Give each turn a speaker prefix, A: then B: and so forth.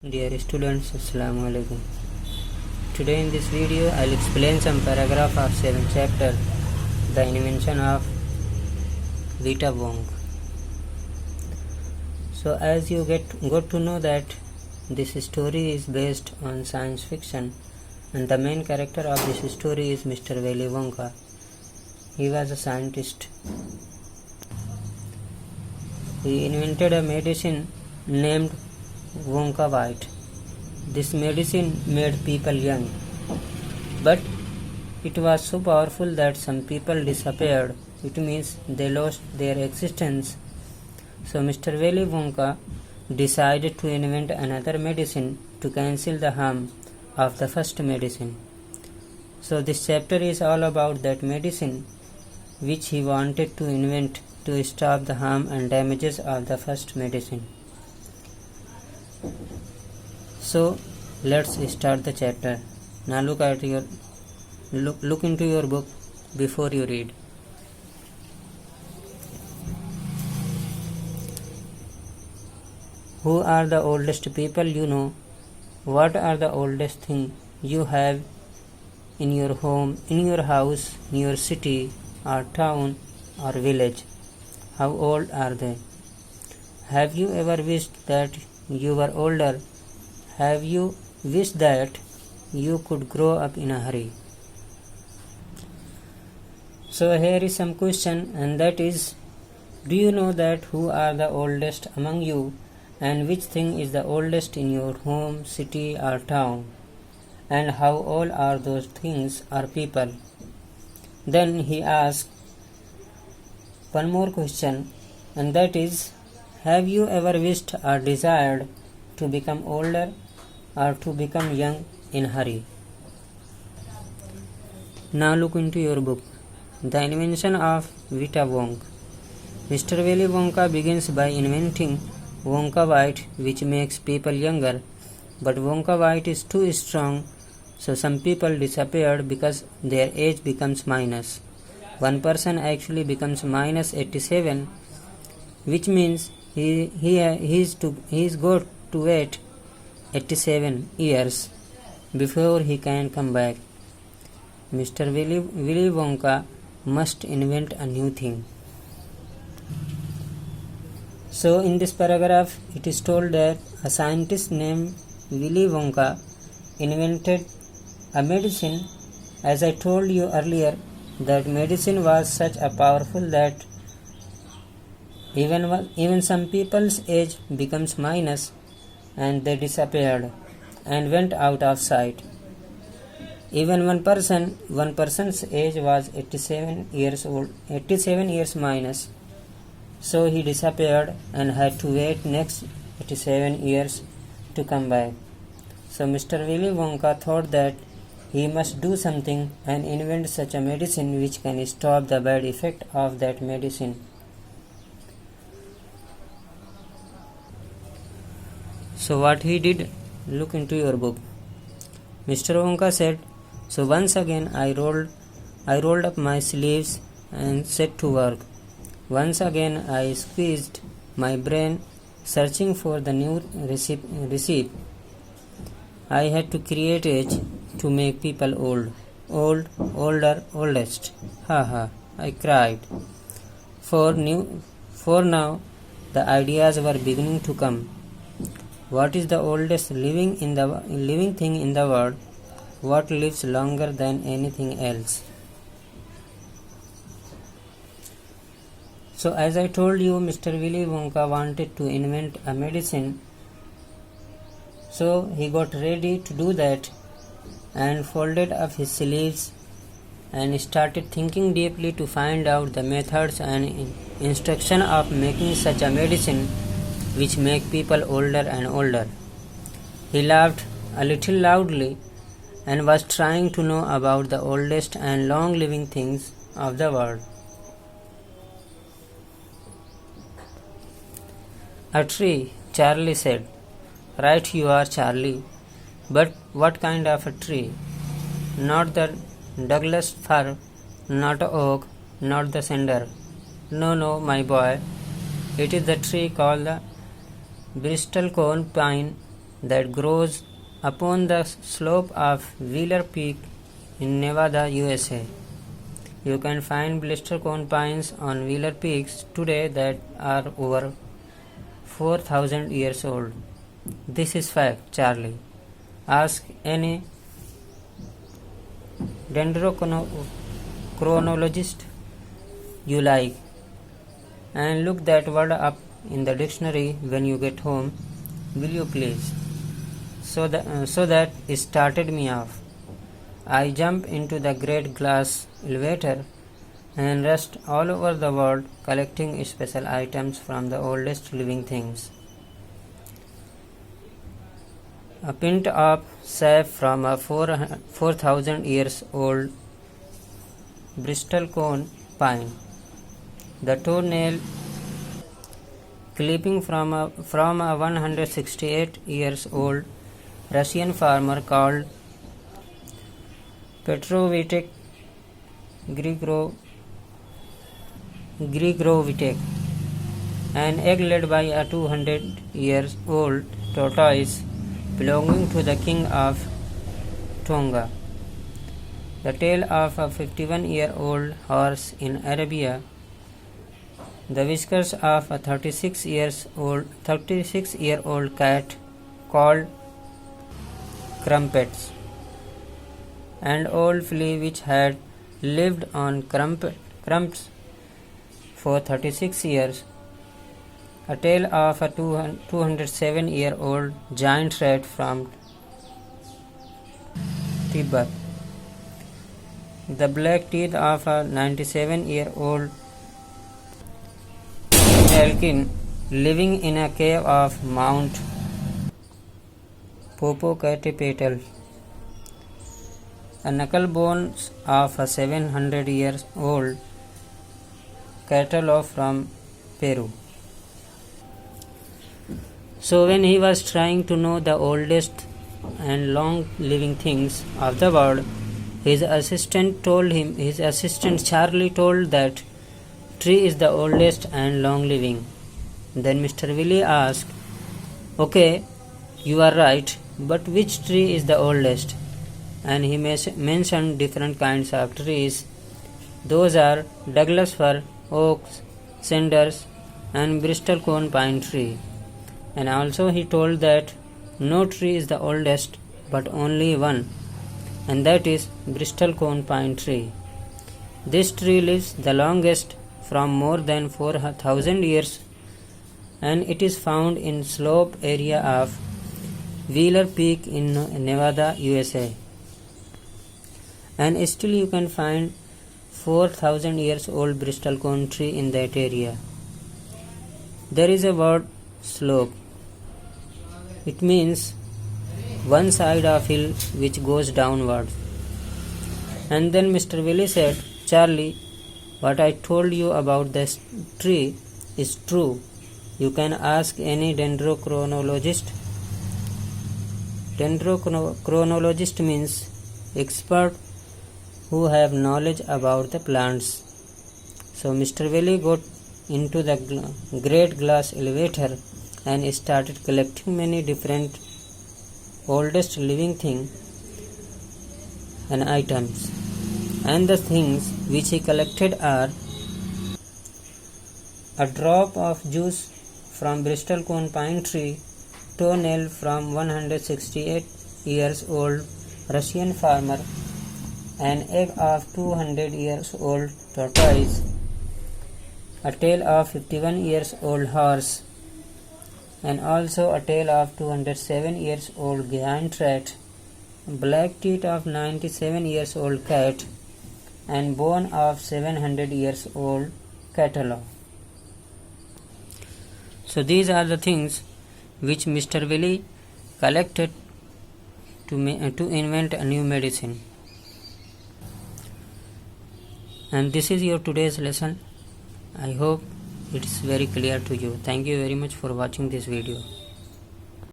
A: Dear students, Assalamu alaikum. Today in this video I'll explain some paragraph of 7th chapter, The Invention of Vita Wong. So as you got to know that this story is based on science fiction and the main character of this story is Mr. Willy Wonka. He was a scientist. He invented a medicine named Wonka White. This medicine made people young, but it was so powerful that some people disappeared. It means they lost their existence. So Mr. Willy Wonka decided to invent another medicine to cancel the harm of the first medicine. So this chapter is all about that medicine which he wanted to invent to stop the harm and damages of the first medicine. So let's start the chapter. Now look into your book before you read. Who are the oldest people you know? What are the oldest thing you have in your home, in your house, in your city or town or village? How old are they? Have you ever wished that you were older? Have you wished that you could grow up in a hurry? So here is some question, and that is, do you know that who are the oldest among you and which thing is the oldest in your home, city or town? And how old are those things or people? Then he asked one more question, and that is, have you ever wished or desired to become older or to become young in a hurry? Now look into your book. The Invention of Vita Wong. Mr. Willy Wonka begins by inventing Wonka White, which makes people younger, but Wonka White is too strong, so some people disappeared because their age becomes minus. One person actually becomes minus 87, which means he's got to wait 87 years before he can come back. Mr. Willy Wonka must invent a new thing. So in this paragraph it is told that a scientist named Willy Wonka invented a medicine. As I told you earlier, that medicine was such a powerful that even some people's age becomes minus and they disappeared and went out of sight. Even one person's age was 87 years minus, so he disappeared and had to wait next 87 years to come back. So Mr. Willy Wonka thought that he must do something and invent such a medicine which can stop the bad effect of that medicine. So what he did? Look into your book. Mr. Wonka said, so once again I rolled up my sleeves and set to work. Once again I squeezed my brain searching for the new recipe. I had to create age to make people old, older, oldest. Ha ha, I cried. For now the ideas were beginning to come. What is the oldest living thing in the world? What lives longer than anything else? So as I told you, Mr. Willy Wonka wanted to invent a medicine. So he got ready to do that and folded up his sleeves and started thinking deeply to find out the methods and instruction of making such a medicine which make people older and older. He laughed a little loudly and was trying to know about the oldest and long-living things of the world. A tree, Charlie said. Right you are, Charlie. But what kind of a tree? Not the Douglas fir, not the oak, not the cedar. No, my boy. It is the tree called the Bristol cone pine that grows upon the slope of Wheeler Peak in Nevada, USA. You can find blister cone pines on Wheeler Peaks today that are over 4,000 years old. This is fact, Charlie. Ask any dendrochronologist you like, and look that word up in the dictionary when you get home, will you please? So that started me off. I jump into the great glass elevator and rest all over the world collecting special items from the oldest living things. A pint of sap from a 4,000 years old Bristol cone pine. The toenail clipping from a 168 years old Russian farmer called Petrovitek Grigorovich. An egg laid by a 200 years old tortoise belonging to the king of Tonga. The tail of a 51-year-old horse in Arabia. The whiskers of a 36-year-old cat called Crumpets. An old flea which had lived on crumbs for 36 years. A tail of a 207-year-old giant rat from Tibet. The black teeth of a 97-year-old elkin living in a cave of Mount Popocatépetl. A knuckle bones of a 700-year-old cattle from Peru. So when he was trying to know the oldest and long living things of the world, his assistant Charlie told that tree is the oldest and long living. Then Mr. Willie asked, "Okay, you are right, but which tree is the oldest?" And he mentioned different kinds of trees. Those are Douglas fir, oaks, cedars, and Bristol cone pine tree. And also he told that no tree is the oldest, but only one, and that is Bristol cone pine tree. This tree lives the longest, from more than 4,000 years, and it is found in slope area of Wheeler Peak in Nevada, USA. And still you can find 4,000 years old Bristol cone tree in that area. There is a word slope. It means one side of hill which goes downwards. And then Mr. Willie said, "Charlie, what I told you about this tree is true. You can ask any dendrochronologist." Dendrochronologist means expert who have knowledge about the plants. So Mr. Willie got into the great glass elevator and started collecting many different oldest living things and items. And the things which he collected are a drop of juice from Bristol cone pine tree, toenail from 168 years old Russian farmer, an egg of 200 years old tortoise, a tail of 51 years old horse, and also a tail of 207 years old giant rat, black teeth of 97 years old cat, and bone of 700 years old cattle. So these are the things which Mr. Willie collected to invent a new medicine. And this is your today's lesson. I hope it is very clear to you. Thank you very much for watching this video.